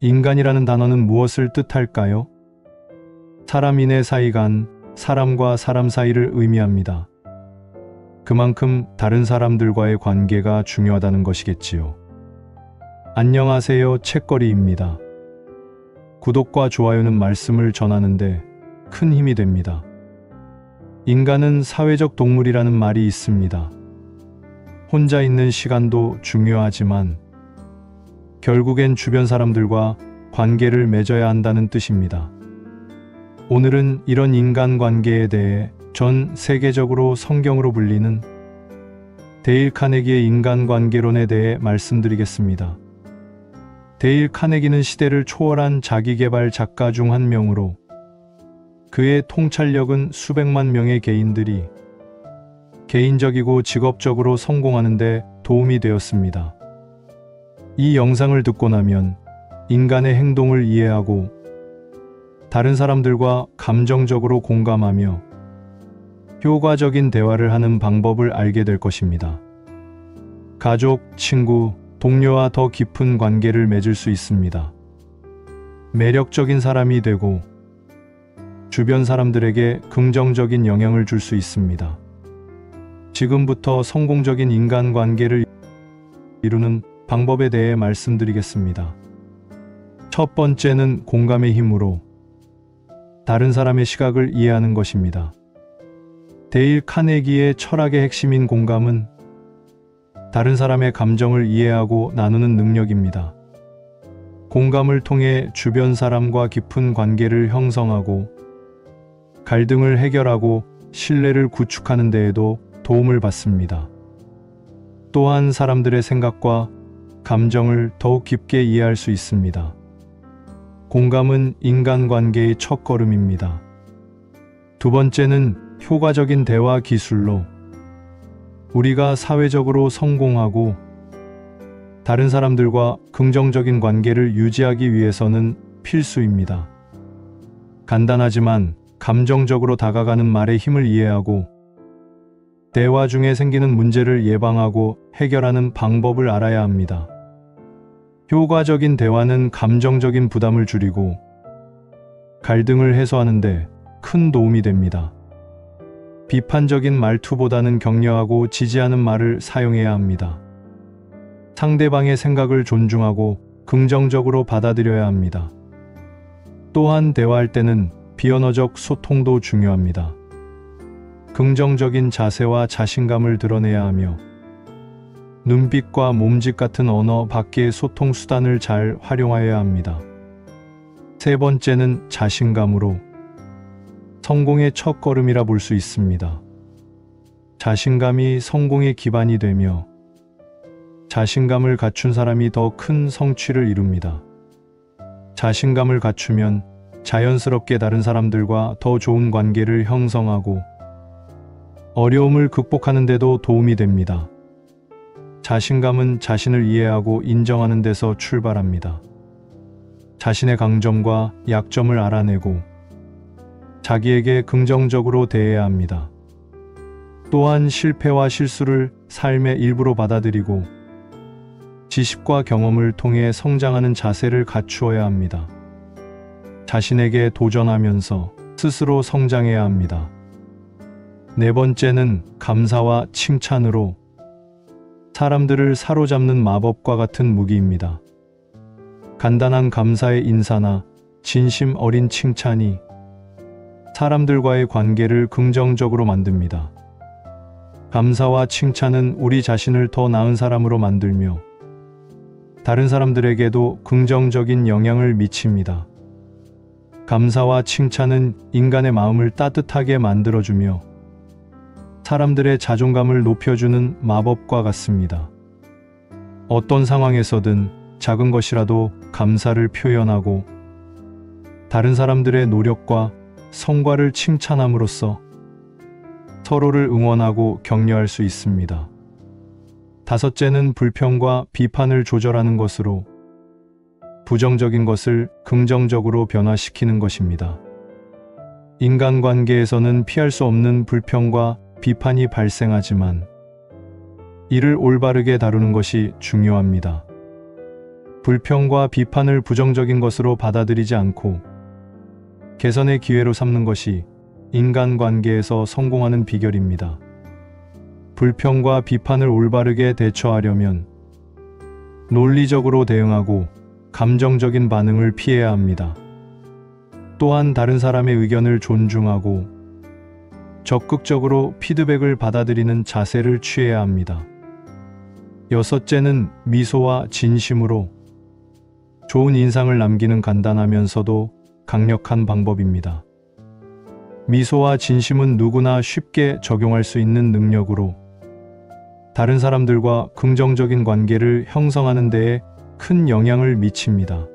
인간이라는 단어는 무엇을 뜻할까요? 사람인의 사이 간, 사람과 사람 사이를 의미합니다. 그만큼 다른 사람들과의 관계가 중요하다는 것이겠지요. 안녕하세요, 책거리입니다. 구독과 좋아요는 말씀을 전하는데 큰 힘이 됩니다. 인간은 사회적 동물이라는 말이 있습니다. 혼자 있는 시간도 중요하지만 결국엔 주변 사람들과 관계를 맺어야 한다는 뜻입니다. 오늘은 이런 인간관계에 대해 전 세계적으로 성경으로 불리는 데일 카네기의 인간관계론에 대해 말씀드리겠습니다. 데일 카네기는 시대를 초월한 자기계발 작가 중 한 명으로 그의 통찰력은 수백만 명의 개인들이 개인적이고 직업적으로 성공하는 데 도움이 되었습니다. 이 영상을 듣고 나면 인간의 행동을 이해하고 다른 사람들과 감정적으로 공감하며 효과적인 대화를 하는 방법을 알게 될 것입니다. 가족, 친구, 동료와 더 깊은 관계를 맺을 수 있습니다. 매력적인 사람이 되고 주변 사람들에게 긍정적인 영향을 줄 수 있습니다. 지금부터 성공적인 인간관계를 이루는 방법에 대해 말씀드리겠습니다. 첫 번째는 공감의 힘으로 다른 사람의 시각을 이해하는 것입니다. 데일 카네기의 철학의 핵심인 공감은 다른 사람의 감정을 이해하고 나누는 능력입니다. 공감을 통해 주변 사람과 깊은 관계를 형성하고 갈등을 해결하고 신뢰를 구축하는 데에도 도움을 받습니다. 또한 사람들의 생각과 감정을 더욱 깊게 이해할 수 있습니다. 공감은 인간관계의 첫걸음입니다. 두 번째는 효과적인 대화 기술로 우리가 사회적으로 성공하고 다른 사람들과 긍정적인 관계를 유지하기 위해서는 필수입니다. 간단하지만 감정적으로 다가가는 말의 힘을 이해하고 대화 중에 생기는 문제를 예방하고 해결하는 방법을 알아야 합니다. 효과적인 대화는 감정적인 부담을 줄이고 갈등을 해소하는 데 큰 도움이 됩니다. 비판적인 말투보다는 격려하고 지지하는 말을 사용해야 합니다. 상대방의 생각을 존중하고 긍정적으로 받아들여야 합니다. 또한 대화할 때는 비언어적 소통도 중요합니다. 긍정적인 자세와 자신감을 드러내야 하며 눈빛과 몸짓 같은 언어 밖의 소통 수단을 잘 활용하여야 합니다. 세 번째는 자신감으로 성공의 첫걸음이라 볼 수 있습니다. 자신감이 성공의 기반이 되며 자신감을 갖춘 사람이 더 큰 성취를 이룹니다. 자신감을 갖추면 자연스럽게 다른 사람들과 더 좋은 관계를 형성하고 어려움을 극복하는 데도 도움이 됩니다. 자신감은 자신을 이해하고 인정하는 데서 출발합니다. 자신의 강점과 약점을 알아내고 자기에게 긍정적으로 대해야 합니다. 또한 실패와 실수를 삶의 일부로 받아들이고 지식과 경험을 통해 성장하는 자세를 갖추어야 합니다. 자신에게 도전하면서 스스로 성장해야 합니다. 네 번째는 감사와 칭찬으로 사람들을 사로잡는 마법과 같은 무기입니다. 간단한 감사의 인사나 진심 어린 칭찬이 사람들과의 관계를 긍정적으로 만듭니다. 감사와 칭찬은 우리 자신을 더 나은 사람으로 만들며 다른 사람들에게도 긍정적인 영향을 미칩니다. 감사와 칭찬은 인간의 마음을 따뜻하게 만들어주며 사람들의 자존감을 높여주는 마법과 같습니다. 어떤 상황에서든 작은 것이라도 감사를 표현하고 다른 사람들의 노력과 성과를 칭찬함으로써 서로를 응원하고 격려할 수 있습니다. 다섯째는 불평과 비판을 조절하는 것으로 부정적인 것을 긍정적으로 변화시키는 것입니다. 인간관계에서는 피할 수 없는 불평과 비판이 발생하지만 이를 올바르게 다루는 것이 중요합니다. 불평과 비판을 부정적인 것으로 받아들이지 않고 개선의 기회로 삼는 것이 인간관계에서 성공하는 비결입니다. 불평과 비판을 올바르게 대처하려면 논리적으로 대응하고 감정적인 반응을 피해야 합니다. 또한 다른 사람의 의견을 존중하고 적극적으로 피드백을 받아들이는 자세를 취해야 합니다. 여섯째는 미소와 진심으로 좋은 인상을 남기는 간단하면서도 강력한 방법입니다. 미소와 진심은 누구나 쉽게 적용할 수 있는 능력으로 다른 사람들과 긍정적인 관계를 형성하는 데에 큰 영향을 미칩니다.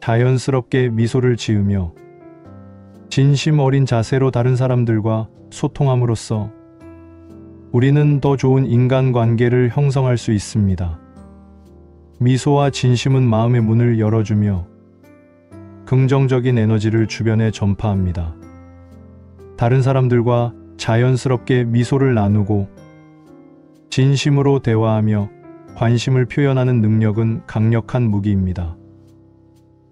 자연스럽게 미소를 지으며 진심 어린 자세로 다른 사람들과 소통함으로써 우리는 더 좋은 인간관계를 형성할 수 있습니다. 미소와 진심은 마음의 문을 열어주며 긍정적인 에너지를 주변에 전파합니다. 다른 사람들과 자연스럽게 미소를 나누고 진심으로 대화하며 관심을 표현하는 능력은 강력한 무기입니다.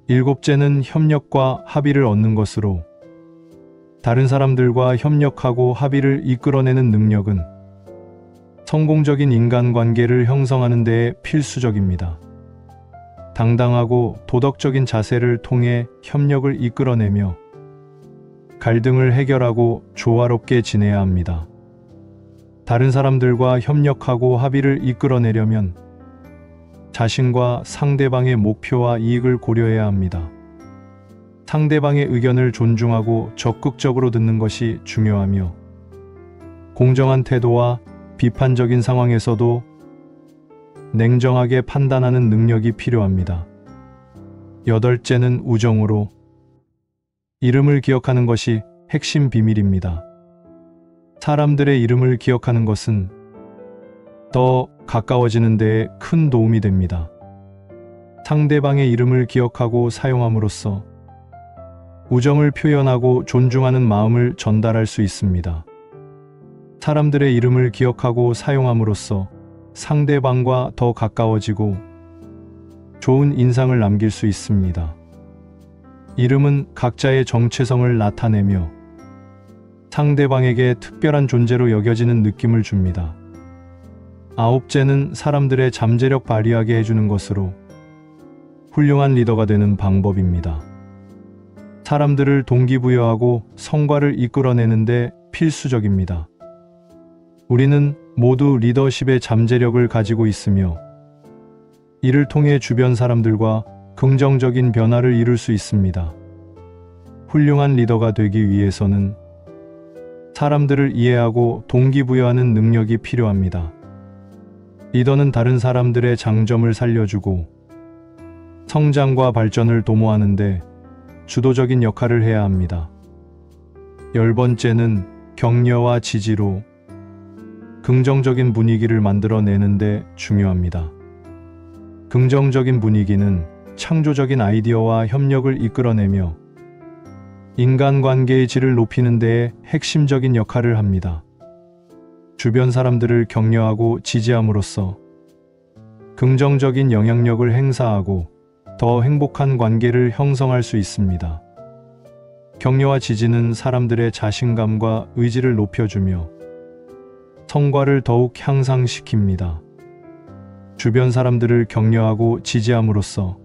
일곱째는 협력과 합의를 얻는 것으로 다른 사람들과 협력하고 합의를 이끌어내는 능력은 성공적인 인간관계를 형성하는 데에 필수적입니다. 당당하고 도덕적인 자세를 통해 협력을 이끌어내며 갈등을 해결하고 조화롭게 지내야 합니다. 다른 사람들과 협력하고 합의를 이끌어내려면 자신과 상대방의 목표와 이익을 고려해야 합니다. 상대방의 의견을 존중하고 적극적으로 듣는 것이 중요하며 공정한 태도와 비판적인 상황에서도 냉정하게 판단하는 능력이 필요합니다. 여덟째는 우정으로 이름을 기억하는 것이 핵심 비밀입니다. 사람들의 이름을 기억하는 것은 더 가까워지는 데에 큰 도움이 됩니다. 상대방의 이름을 기억하고 사용함으로써 우정을 표현하고 존중하는 마음을 전달할 수 있습니다. 사람들의 이름을 기억하고 사용함으로써 상대방과 더 가까워지고 좋은 인상을 남길 수 있습니다. 이름은 각자의 정체성을 나타내며 상대방에게 특별한 존재로 여겨지는 느낌을 줍니다. 아홉째는 사람들의 잠재력 발휘하게 해주는 것으로 훌륭한 리더가 되는 방법입니다. 사람들을 동기부여하고 성과를 이끌어내는데 필수적입니다. 우리는 모두 리더십의 잠재력을 가지고 있으며 이를 통해 주변 사람들과 긍정적인 변화를 이룰 수 있습니다. 훌륭한 리더가 되기 위해서는 사람들을 이해하고 동기부여하는 능력이 필요합니다. 리더는 다른 사람들의 장점을 살려주고 성장과 발전을 도모하는데 주도적인 역할을 해야 합니다. 열 번째는 격려와 지지로 긍정적인 분위기를 만들어내는데 중요합니다. 긍정적인 분위기는 창조적인 아이디어와 협력을 이끌어내며 인간관계의 질을 높이는 데에 핵심적인 역할을 합니다. 주변 사람들을 격려하고 지지함으로써 긍정적인 영향력을 행사하고 더 행복한 관계를 형성할 수 있습니다. 격려와 지지는 사람들의 자신감과 의지를 높여주며 성과를 더욱 향상시킵니다. 주변 사람들을 격려하고 지지함으로써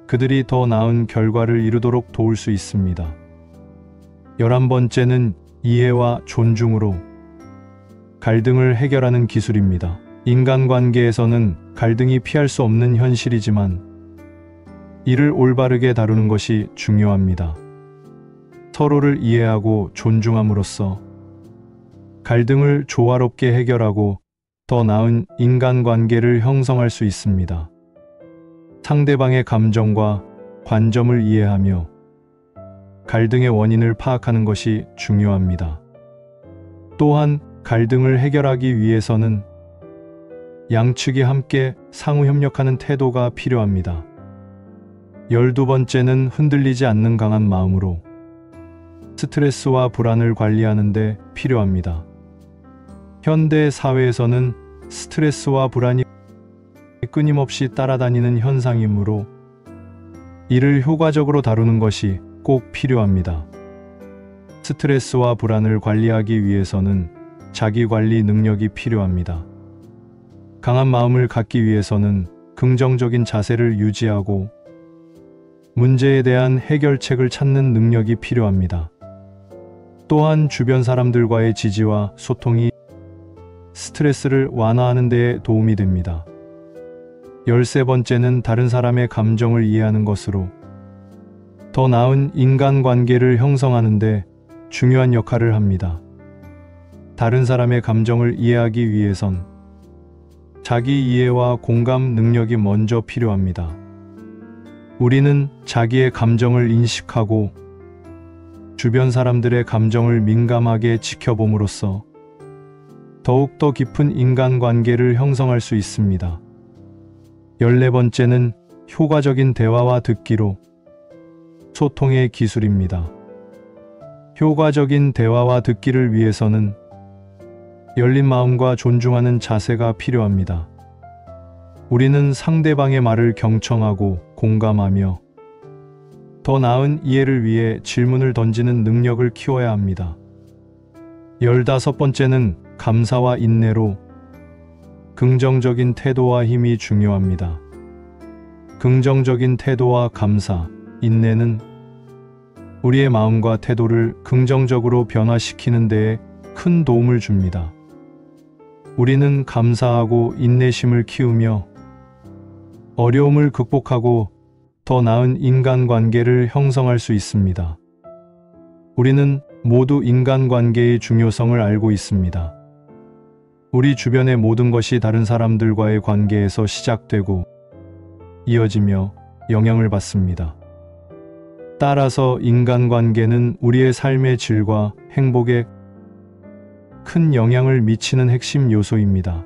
그들이 더 나은 결과를 이루도록 도울 수 있습니다. 11번째는 이해와 존중으로 갈등을 해결하는 기술입니다. 인간관계에서는 갈등이 피할 수 없는 현실이지만 이를 올바르게 다루는 것이 중요합니다. 서로를 이해하고 존중함으로써 갈등을 조화롭게 해결하고 더 나은 인간관계를 형성할 수 있습니다. 상대방의 감정과 관점을 이해하며 갈등의 원인을 파악하는 것이 중요합니다. 또한 갈등을 해결하기 위해서는 양측이 함께 상호 협력하는 태도가 필요합니다. 12번째는 흔들리지 않는 강한 마음으로 스트레스와 불안을 관리하는 데 필요합니다. 현대 사회에서는 스트레스와 불안이 끊임없이 따라다니는 현상이므로 이를 효과적으로 다루는 것이 꼭 필요합니다. 스트레스와 불안을 관리하기 위해서는 자기관리 능력이 필요합니다. 강한 마음을 갖기 위해서는 긍정적인 자세를 유지하고 문제에 대한 해결책을 찾는 능력이 필요합니다. 또한 주변 사람들과의 지지와 소통이 스트레스를 완화하는 데 도움이 됩니다. 13번째는 다른 사람의 감정을 이해하는 것으로 더 나은 인간관계를 형성하는 데 중요한 역할을 합니다. 다른 사람의 감정을 이해하기 위해선 자기 이해와 공감 능력이 먼저 필요합니다. 우리는 자기의 감정을 인식하고 주변 사람들의 감정을 민감하게 지켜봄으로써 더욱더 깊은 인간관계를 형성할 수 있습니다. 14번째는 효과적인 대화와 듣기로 소통의 기술입니다. 효과적인 대화와 듣기를 위해서는 열린 마음과 존중하는 자세가 필요합니다. 우리는 상대방의 말을 경청하고 공감하며 더 나은 이해를 위해 질문을 던지는 능력을 키워야 합니다. 15번째는 감사와 인내로 긍정적인 태도와 힘이 중요합니다. 긍정적인 태도와 감사, 인내는 우리의 마음과 태도를 긍정적으로 변화시키는 데에 큰 도움을 줍니다. 우리는 감사하고 인내심을 키우며 어려움을 극복하고 더 나은 인간관계를 형성할 수 있습니다. 우리는 모두 인간관계의 중요성을 알고 있습니다. 우리 주변의 모든 것이 다른 사람들과의 관계에서 시작되고 이어지며 영향을 받습니다. 따라서 인간관계는 우리의 삶의 질과 행복에 큰 영향을 미치는 핵심 요소입니다.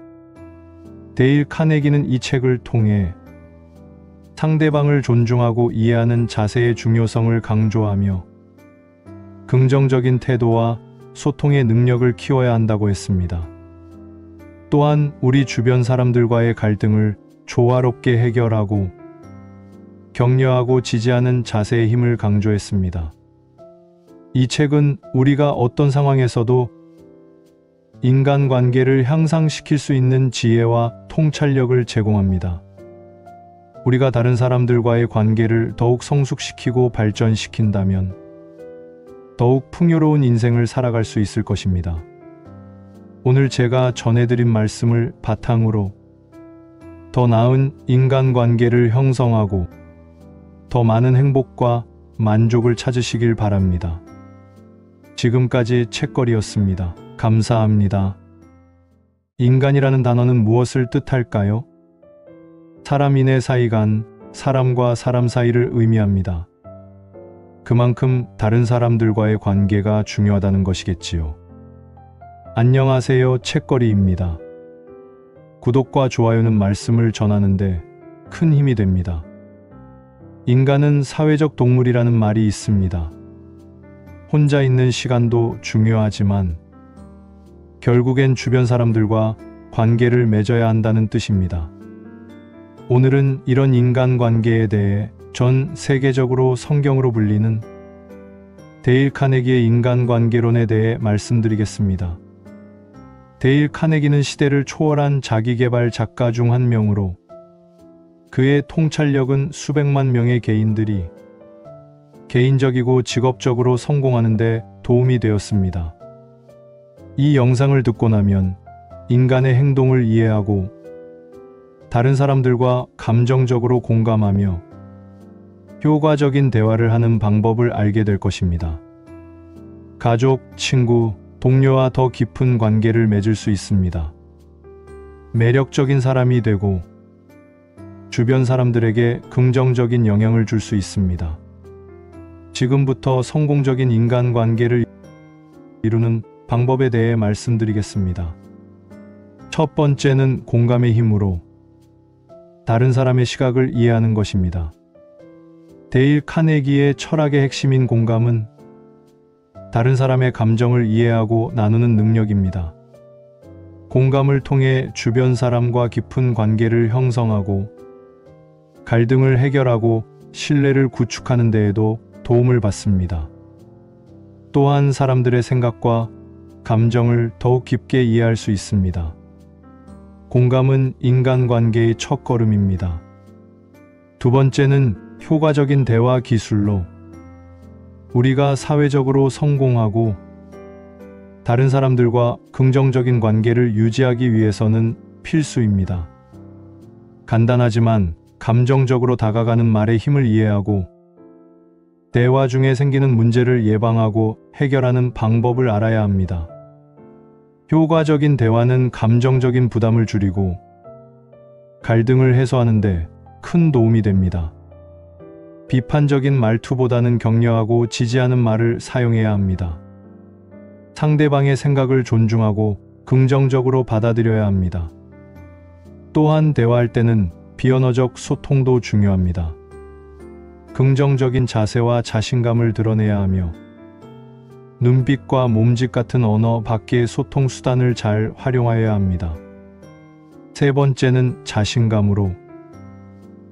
데일 카네기는 이 책을 통해 상대방을 존중하고 이해하는 자세의 중요성을 강조하며 긍정적인 태도와 소통의 능력을 키워야 한다고 했습니다. 또한 우리 주변 사람들과의 갈등을 조화롭게 해결하고 격려하고 지지하는 자세의 힘을 강조했습니다. 이 책은 우리가 어떤 상황에서도 인간관계를 향상시킬 수 있는 지혜와 통찰력을 제공합니다. 우리가 다른 사람들과의 관계를 더욱 성숙시키고 발전시킨다면 더욱 풍요로운 인생을 살아갈 수 있을 것입니다. 오늘 제가 전해드린 말씀을 바탕으로 더 나은 인간관계를 형성하고 더 많은 행복과 만족을 찾으시길 바랍니다. 지금까지 책거리였습니다. 감사합니다. 인간이라는 단어는 무엇을 뜻할까요? 사람인의 사이 간, 사람과 사람 사이를 의미합니다. 그만큼 다른 사람들과의 관계가 중요하다는 것이겠지요. 안녕하세요, 책거리입니다. 구독과 좋아요는 말씀을 전하는데 큰 힘이 됩니다. 인간은 사회적 동물이라는 말이 있습니다. 혼자 있는 시간도 중요하지만 결국엔 주변 사람들과 관계를 맺어야 한다는 뜻입니다. 오늘은 이런 인간관계에 대해 전 세계적으로 성경으로 불리는 데일 카네기의 인간관계론에 대해 말씀드리겠습니다. 데일 카네기는 시대를 초월한 자기계발 작가 중 한 명으로 그의 통찰력은 수백만 명의 개인들이 개인적이고 직업적으로 성공하는 데 도움이 되었습니다. 이 영상을 듣고 나면 인간의 행동을 이해하고 다른 사람들과 감정적으로 공감하며 효과적인 대화를 하는 방법을 알게 될 것입니다. 가족, 친구, 동료와 더 깊은 관계를 맺을 수 있습니다. 매력적인 사람이 되고 주변 사람들에게 긍정적인 영향을 줄 수 있습니다. 지금부터 성공적인 인간관계를 이루는 방법에 대해 말씀드리겠습니다. 첫 번째는 공감의 힘으로 다른 사람의 시각을 이해하는 것입니다. 데일 카네기의 철학의 핵심인 공감은 다른 사람의 감정을 이해하고 나누는 능력입니다. 공감을 통해 주변 사람과 깊은 관계를 형성하고 갈등을 해결하고 신뢰를 구축하는 데에도 도움을 받습니다. 또한 사람들의 생각과 감정을 더욱 깊게 이해할 수 있습니다. 공감은 인간관계의 첫걸음입니다. 두 번째는 효과적인 대화 기술로 우리가 사회적으로 성공하고 다른 사람들과 긍정적인 관계를 유지하기 위해서는 필수입니다. 간단하지만 감정적으로 다가가는 말의 힘을 이해하고 대화 중에 생기는 문제를 예방하고 해결하는 방법을 알아야 합니다. 효과적인 대화는 감정적인 부담을 줄이고 갈등을 해소하는 데 큰 도움이 됩니다. 비판적인 말투보다는 격려하고 지지하는 말을 사용해야 합니다. 상대방의 생각을 존중하고 긍정적으로 받아들여야 합니다. 또한 대화할 때는 비언어적 소통도 중요합니다. 긍정적인 자세와 자신감을 드러내야 하며 눈빛과 몸짓 같은 언어 밖의 소통 수단을 잘 활용하여야 합니다. 세 번째는 자신감으로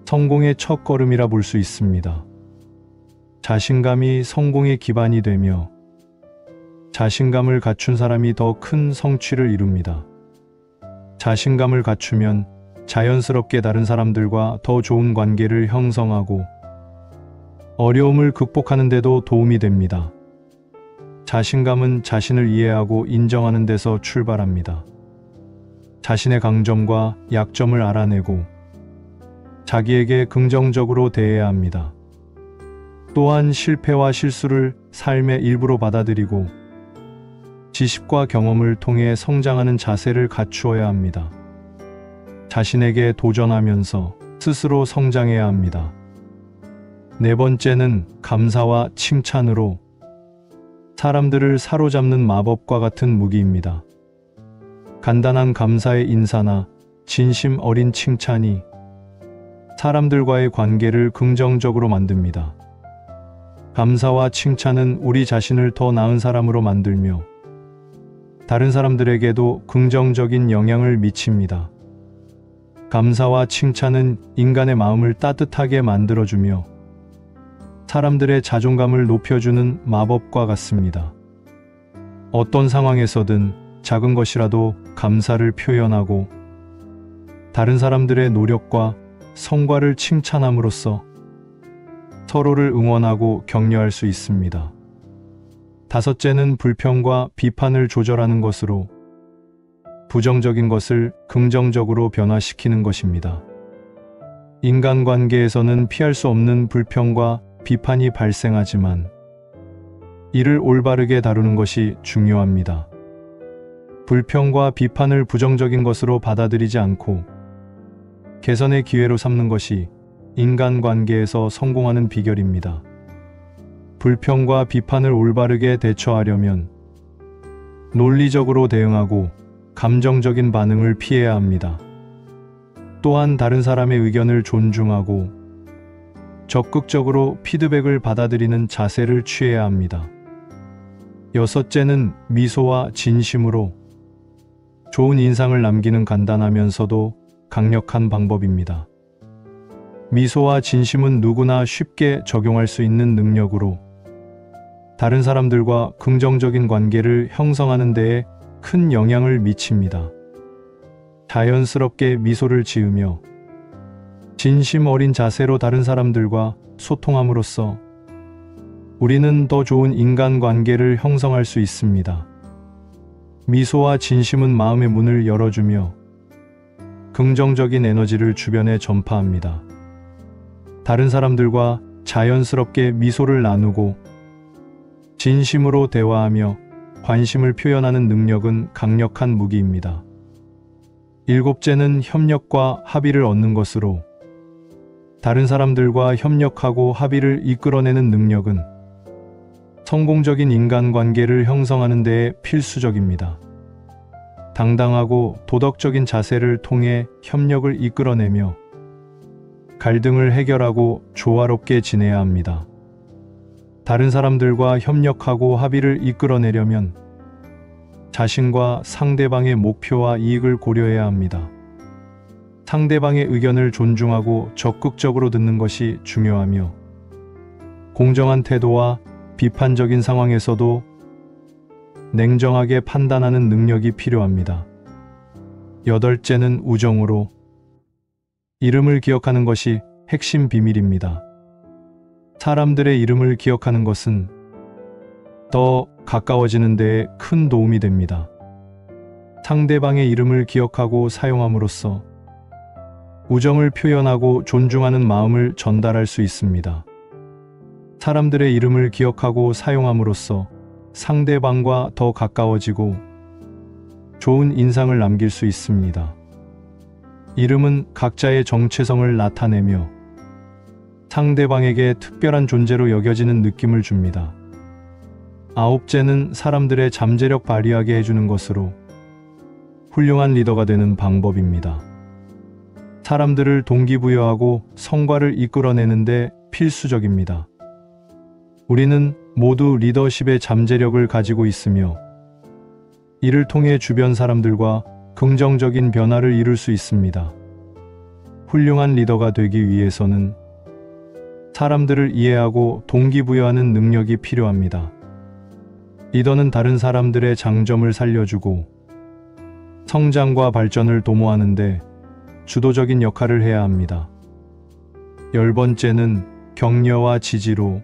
성공의 첫걸음이라 볼 수 있습니다. 자신감이 성공의 기반이 되며 자신감을 갖춘 사람이 더 큰 성취를 이룹니다. 자신감을 갖추면 자연스럽게 다른 사람들과 더 좋은 관계를 형성하고 어려움을 극복하는 데도 도움이 됩니다. 자신감은 자신을 이해하고 인정하는 데서 출발합니다. 자신의 강점과 약점을 알아내고 자기에게 긍정적으로 대해야 합니다. 또한 실패와 실수를 삶의 일부로 받아들이고 지식과 경험을 통해 성장하는 자세를 갖추어야 합니다. 자신에게 도전하면서 스스로 성장해야 합니다. 네 번째는 감사와 칭찬으로 사람들을 사로잡는 마법과 같은 무기입니다. 간단한 감사의 인사나 진심 어린 칭찬이 사람들과의 관계를 긍정적으로 만듭니다. 감사와 칭찬은 우리 자신을 더 나은 사람으로 만들며 다른 사람들에게도 긍정적인 영향을 미칩니다. 감사와 칭찬은 인간의 마음을 따뜻하게 만들어주며 사람들의 자존감을 높여주는 마법과 같습니다. 어떤 상황에서든 작은 것이라도 감사를 표현하고 다른 사람들의 노력과 성과를 칭찬함으로써 서로를 응원하고 격려할 수 있습니다. 다섯째는 불평과 비판을 조절하는 것으로 부정적인 것을 긍정적으로 변화시키는 것입니다. 인간관계에서는 피할 수 없는 불평과 비판이 발생하지만 이를 올바르게 다루는 것이 중요합니다. 불평과 비판을 부정적인 것으로 받아들이지 않고 개선의 기회로 삼는 것이 인간관계에서 성공하는 비결입니다. 불평과 비판을 올바르게 대처하려면 논리적으로 대응하고 감정적인 반응을 피해야 합니다. 또한 다른 사람의 의견을 존중하고 적극적으로 피드백을 받아들이는 자세를 취해야 합니다. 여섯째는 미소와 진심으로 좋은 인상을 남기는 간단하면서도 강력한 방법입니다. 미소와 진심은 누구나 쉽게 적용할 수 있는 능력으로 다른 사람들과 긍정적인 관계를 형성하는 데에 큰 영향을 미칩니다. 자연스럽게 미소를 지으며 진심 어린 자세로 다른 사람들과 소통함으로써 우리는 더 좋은 인간관계를 형성할 수 있습니다. 미소와 진심은 마음의 문을 열어주며 긍정적인 에너지를 주변에 전파합니다. 다른 사람들과 자연스럽게 미소를 나누고 진심으로 대화하며 관심을 표현하는 능력은 강력한 무기입니다. 일곱째는 협력과 합의를 얻는 것으로 다른 사람들과 협력하고 합의를 이끌어내는 능력은 성공적인 인간관계를 형성하는 데에 필수적입니다. 당당하고 도덕적인 자세를 통해 협력을 이끌어내며 갈등을 해결하고 조화롭게 지내야 합니다. 다른 사람들과 협력하고 합의를 이끌어내려면 자신과 상대방의 목표와 이익을 고려해야 합니다. 상대방의 의견을 존중하고 적극적으로 듣는 것이 중요하며, 공정한 태도와 비판적인 상황에서도 냉정하게 판단하는 능력이 필요합니다. 여덟째는 우정으로 이름을 기억하는 것이 핵심 비밀입니다. 사람들의 이름을 기억하는 것은 더 가까워지는 데에 큰 도움이 됩니다. 상대방의 이름을 기억하고 사용함으로써 우정을 표현하고 존중하는 마음을 전달할 수 있습니다. 사람들의 이름을 기억하고 사용함으로써 상대방과 더 가까워지고 좋은 인상을 남길 수 있습니다. 이름은 각자의 정체성을 나타내며 상대방에게 특별한 존재로 여겨지는 느낌을 줍니다. 아홉째는 사람들의 잠재력 발휘하게 해주는 것으로 훌륭한 리더가 되는 방법입니다. 사람들을 동기부여하고 성과를 이끌어내는데 필수적입니다. 우리는 모두 리더십의 잠재력을 가지고 있으며, 이를 통해 주변 사람들과 긍정적인 변화를 이룰 수 있습니다. 훌륭한 리더가 되기 위해서는 사람들을 이해하고 동기부여하는 능력이 필요합니다. 리더는 다른 사람들의 장점을 살려주고 성장과 발전을 도모하는데 주도적인 역할을 해야 합니다. 열 번째는 격려와 지지로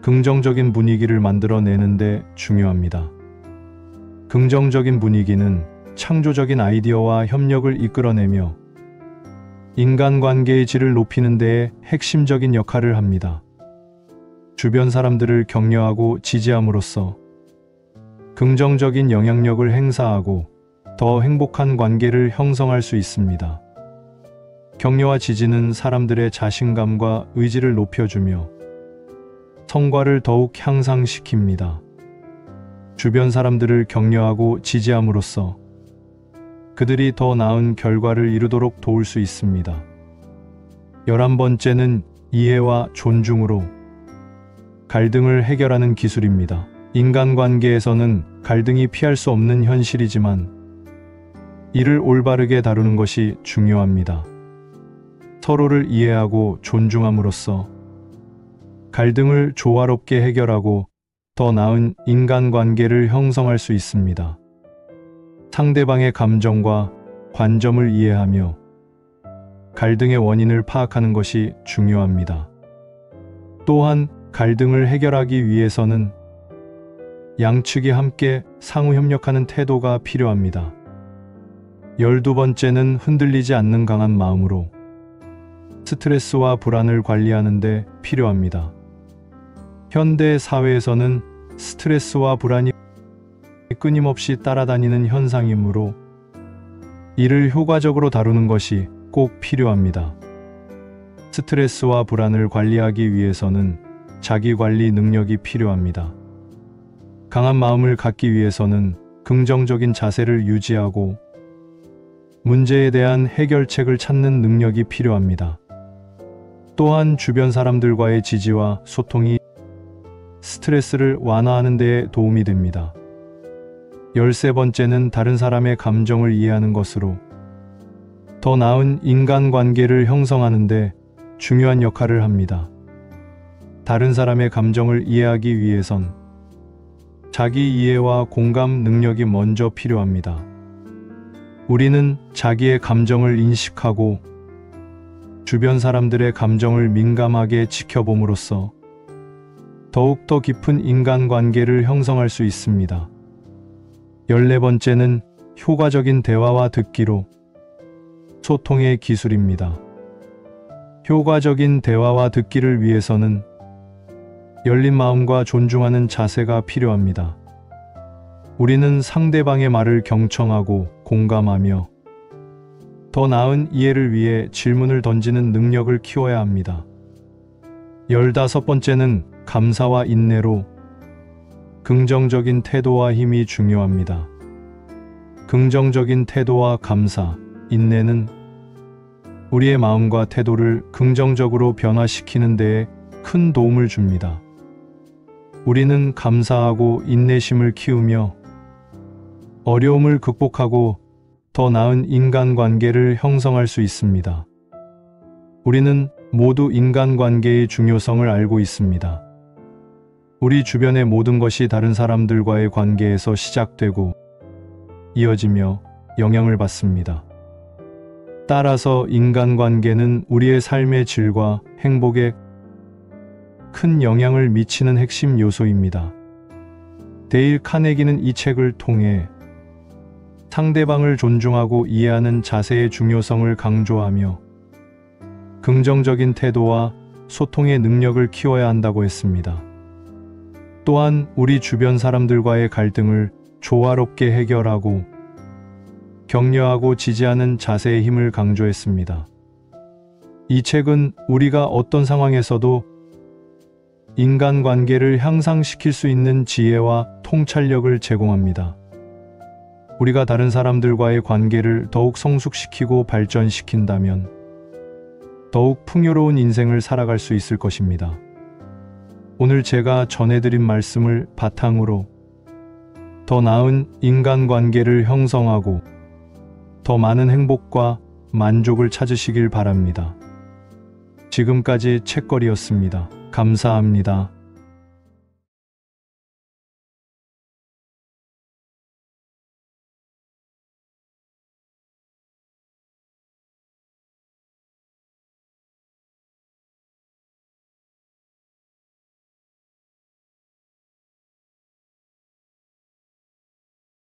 긍정적인 분위기를 만들어내는데 중요합니다. 긍정적인 분위기는 창조적인 아이디어와 협력을 이끌어내며 인간관계의 질을 높이는 데에 핵심적인 역할을 합니다. 주변 사람들을 격려하고 지지함으로써 긍정적인 영향력을 행사하고 더 행복한 관계를 형성할 수 있습니다. 격려와 지지는 사람들의 자신감과 의지를 높여주며 성과를 더욱 향상시킵니다. 주변 사람들을 격려하고 지지함으로써 그들이 더 나은 결과를 이루도록 도울 수 있습니다. 11번째는 이해와 존중으로 갈등을 해결하는 기술입니다. 인간관계에서는 갈등이 피할 수 없는 현실이지만 이를 올바르게 다루는 것이 중요합니다. 서로를 이해하고 존중함으로써 갈등을 조화롭게 해결하고 더 나은 인간관계를 형성할 수 있습니다. 상대방의 감정과 관점을 이해하며 갈등의 원인을 파악하는 것이 중요합니다. 또한 갈등을 해결하기 위해서는 양측이 함께 상호 협력하는 태도가 필요합니다. 12번째는 흔들리지 않는 강한 마음으로 스트레스와 불안을 관리하는 데 필요합니다. 현대 사회에서는 스트레스와 불안이 끊임없이 따라다니는 현상이므로 이를 효과적으로 다루는 것이 꼭 필요합니다. 스트레스와 불안을 관리하기 위해서는 자기관리 능력이 필요합니다. 강한 마음을 갖기 위해서는 긍정적인 자세를 유지하고 문제에 대한 해결책을 찾는 능력이 필요합니다. 또한 주변 사람들과의 지지와 소통이 스트레스를 완화하는 데 도움이 됩니다. 13번째는 다른 사람의 감정을 이해하는 것으로 더 나은 인간관계를 형성하는 데 중요한 역할을 합니다. 다른 사람의 감정을 이해하기 위해선 자기 이해와 공감 능력이 먼저 필요합니다. 우리는 자기의 감정을 인식하고 주변 사람들의 감정을 민감하게 지켜봄으로써 더욱더 깊은 인간관계를 형성할 수 있습니다. 14번째는 효과적인 대화와 듣기로 소통의 기술입니다. 효과적인 대화와 듣기를 위해서는 열린 마음과 존중하는 자세가 필요합니다. 우리는 상대방의 말을 경청하고 공감하며 더 나은 이해를 위해 질문을 던지는 능력을 키워야 합니다. 15번째는 감사와 인내로 긍정적인 태도와 힘이 중요합니다. 긍정적인 태도와 감사, 인내는 우리의 마음과 태도를 긍정적으로 변화시키는 데에 큰 도움을 줍니다. 우리는 감사하고 인내심을 키우며 어려움을 극복하고 더 나은 인간관계를 형성할 수 있습니다. 우리는 모두 인간관계의 중요성을 알고 있습니다. 우리 주변의 모든 것이 다른 사람들과의 관계에서 시작되고 이어지며 영향을 받습니다. 따라서 인간관계는 우리의 삶의 질과 행복에 큰 영향을 미치는 핵심 요소입니다. 데일 카네기는 이 책을 통해 상대방을 존중하고 이해하는 자세의 중요성을 강조하며 긍정적인 태도와 소통의 능력을 키워야 한다고 했습니다. 또한 우리 주변 사람들과의 갈등을 조화롭게 해결하고 격려하고 지지하는 자세의 힘을 강조했습니다. 이 책은 우리가 어떤 상황에서도 인간관계를 향상시킬 수 있는 지혜와 통찰력을 제공합니다. 우리가 다른 사람들과의 관계를 더욱 성숙시키고 발전시킨다면 더욱 풍요로운 인생을 살아갈 수 있을 것입니다. 오늘 제가 전해드린 말씀을 바탕으로 더 나은 인간관계를 형성하고 더 많은 행복과 만족을 찾으시길 바랍니다. 지금까지 책거리였습니다. 감사합니다.